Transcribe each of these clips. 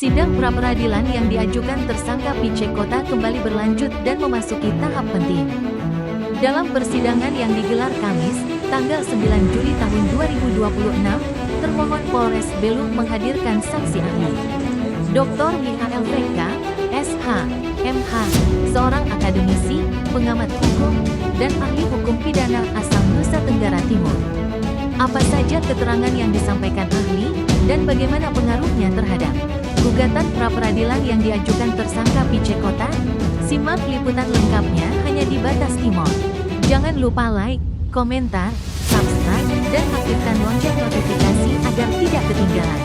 Sidang pra-peradilan yang diajukan tersangka PC Kota kembali berlanjut dan memasuki tahap penting. Dalam persidangan yang digelar Kamis, tanggal 9 Juli tahun 2026, termohon Polres Belu menghadirkan saksi ahli. Dr. Michael VK, SH, MH, seorang akademisi, pengamat hukum, dan ahli hukum pidana asal Nusa Tenggara Timur. Apa saja keterangan yang disampaikan ahli, dan bagaimana pengaruhnya terhadap gugatan pra-peradilan yang diajukan tersangka PC Kota? Simak liputan lengkapnya hanya di Batas Timur. Jangan lupa like, komentar, subscribe, dan aktifkan lonceng notifikasi agar tidak ketinggalan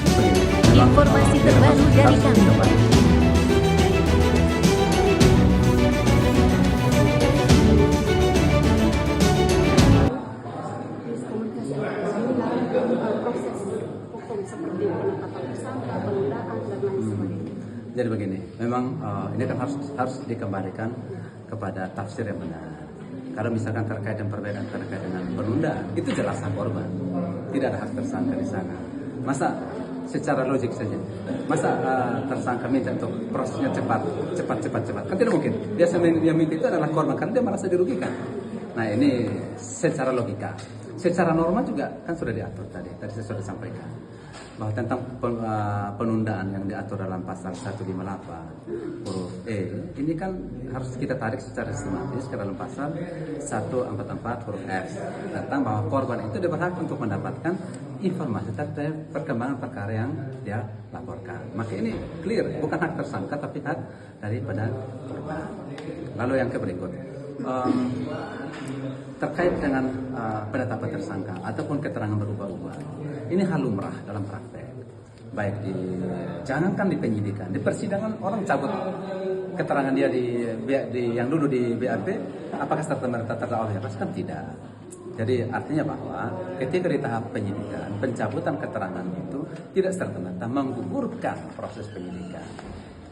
informasi terbaru dari kami. Proses hukum seperti penetapan tersangka, penundaan dan lain sebagainya. Jadi begini, memang ini kan harus dikembalikan kepada tafsir yang benar. Kalau misalkan terkait dengan perbedaan terkait dengan penundaan, itu jelas hak korban, tidak ada hak tersangka di sana. Masa secara logik saja, masa tersangka minta untuk prosesnya cepat, kan tidak mungkin. Biasa yang minta itu adalah korban, karena dia merasa dirugikan. Nah ini secara logika. Secara norma juga kan sudah diatur tadi saya sudah sampaikan bahwa tentang penundaan yang diatur dalam pasal 158 huruf E ini kan harus kita tarik secara sistematis ke dalam pasal 144 huruf F tentang bahwa korban itu berhak untuk mendapatkan informasi terkait perkembangan perkara yang dia laporkan. Maka ini clear, bukan hak tersangka tapi hak daripada korban. Lalu yang berikut terkait dengan penetapan tersangka ataupun keterangan berubah-ubah, ini hal lumrah dalam praktek. Baik jangankan di penyidikan, di persidangan orang cabut keterangan dia di yang dulu di BAP, apakah serta-merta terdakwa bebas? Kan tidak. Jadi artinya bahwa ketika di tahap penyidikan, pencabutan keterangan itu tidak serta-merta menggugurkan proses penyidikan.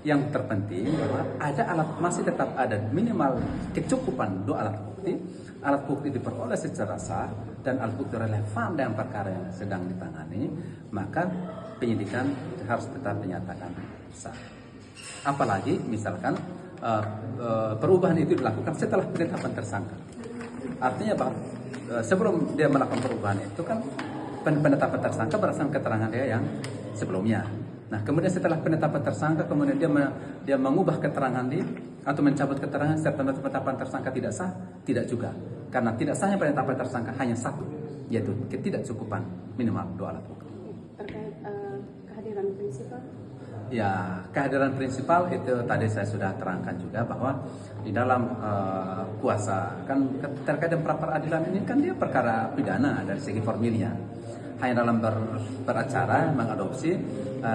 Yang terpenting bahwa ada masih tetap ada minimal kecukupan dua alat bukti. Alat bukti diperoleh secara sah dan alat bukti relevan dengan perkara yang sedang ditangani, maka penyidikan harus tetap dinyatakan sah. Apalagi misalkan perubahan itu dilakukan setelah penetapan tersangka. Artinya bahwa sebelum dia melakukan perubahan itu kan penetapan tersangka berdasarkan keterangan dia yang sebelumnya. Nah, kemudian setelah penetapan tersangka, kemudian dia mengubah keterangan atau mencabut keterangan serta penetapan tersangka tidak sah, tidak juga. Karena tidak sahnya penetapan tersangka hanya satu, yaitu ketidakcukupan minimal dua alat bukti. Terkait kehadiran prinsipal? Ya, kehadiran prinsipal itu tadi saya sudah terangkan juga bahwa di dalam kuasa kan terkait dengan pra-peradilan ini kan dia perkara pidana dari segi formilnya. Hanya dalam beracara mengadopsi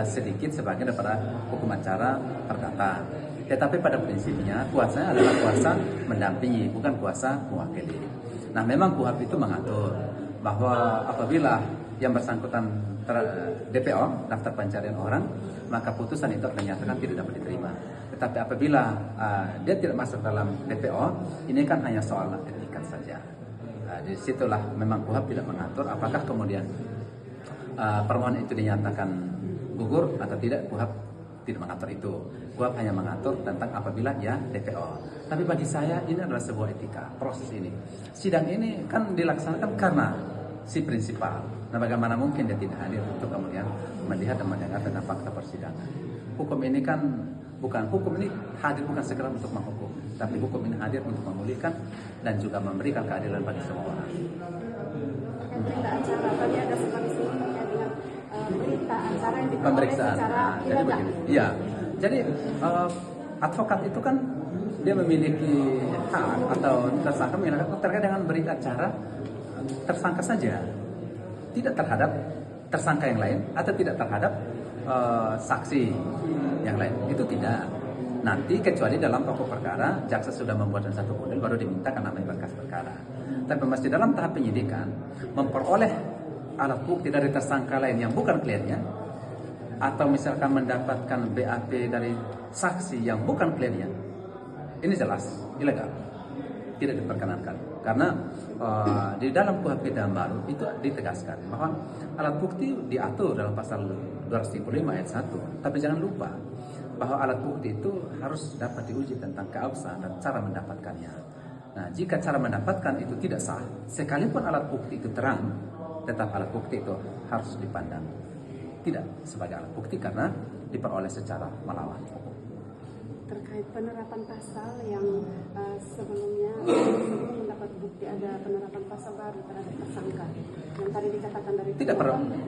sedikit sebagian daripada hukum acara perdata. Tetapi pada prinsipnya kuasanya adalah kuasa mendampingi, bukan kuasa mewakili. Nah, memang KUHP itu mengatur bahwa apabila yang bersangkutan DPO, daftar pencarian orang, maka putusan itu akan dinyatakan tidak dapat diterima. Tetapi apabila dia tidak masuk dalam DPO, ini kan hanya soal etika saja. Di situlah memang KUHP tidak mengatur apakah kemudian permohonan itu dinyatakan gugur atau tidak. KUHP tidak mengatur itu. KUHP hanya mengatur tentang apabila dia DPO. Tapi bagi saya ini adalah sebuah etika. Proses ini, sidang ini kan dilaksanakan karena si prinsipal. Nah, bagaimana mungkin dia tidak hadir untuk kemudian melihat dan mendengar tentang fakta persidangan. Hukum ini kan hukum ini hadir bukan sekedar untuk menghukum, tapi hukum ini hadir untuk memulihkan dan juga memberikan keadilan bagi semua orang. Berita acara tadi ada seperti terkait dengan berita acara yang diperoleh Pemeriksaan. secara Jadi tidak begini. Iya. Jadi advokat itu kan dia memiliki hak atau tersangka menyatakan terkait dengan berita acara tersangka saja, tidak terhadap tersangka yang lain atau tidak terhadap saksi yang lain. Itu tidak. Nanti kecuali dalam pokok perkara jaksa sudah membuat satu model baru dimintakan namanya berkas perkara. Tapi masih dalam tahap penyidikan memperoleh alat bukti dari tersangka lain yang bukan kliennya, atau misalkan mendapatkan BAP dari saksi yang bukan kliennya, ini jelas ilegal, tidak diperkenankan. Karena di dalam KUHP yang baru itu ditegaskan bahwa alat bukti diatur dalam pasal 235 ayat 1. Tapi jangan lupa bahwa alat bukti itu harus dapat diuji tentang keabsahan dan cara mendapatkannya. Nah, jika cara mendapatkan itu tidak sah, sekalipun alat bukti itu terang, tetap alat bukti itu harus dipandang tidak sebagai alat bukti karena diperoleh secara melawan. Terkait penerapan pasal yang sebelum mendapat bukti ada penerapan pasal baru terhadap tersangka yang tadi dikatakan dari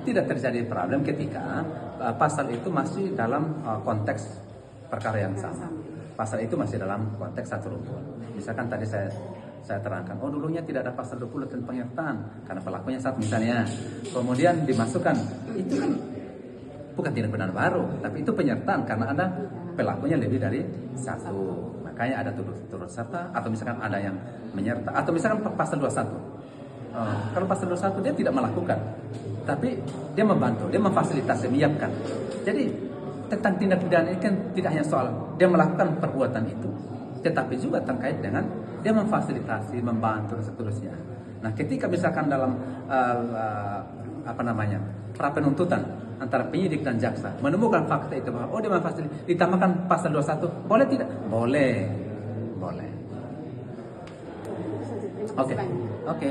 tidak terjadi problem ketika pasal itu masih dalam konteks perkara yang sama. Pasal itu masih dalam konteks satu rukun. Misalkan tadi saya terangkan, oh dulunya tidak ada pasal 20 tentang penyertaan karena pelakunya satu misalnya. Kemudian dimasukkan, itu kan bukan tindak pidana baru, tapi itu penyertaan karena ada pelakunya lebih dari satu. Makanya ada turut serta, atau misalkan ada yang menyerta, atau misalkan pasal 21. Kalau pasal 21 dia tidak melakukan, tapi dia membantu, dia memfasilitasi, menyiapkan. Jadi tentang tindak pidana ini kan tidak hanya soal dia melakukan perbuatan itu, tetapi juga terkait dengan dia memfasilitasi, membantu dan seterusnya. Nah, ketika misalkan dalam pra penuntutan antara penyidik dan jaksa menemukan fakta itu bahwa dia memfasilitasi, ditambahkan pasal 21, boleh tidak? Boleh. Itu saja. Terima kasih banyak. Oke.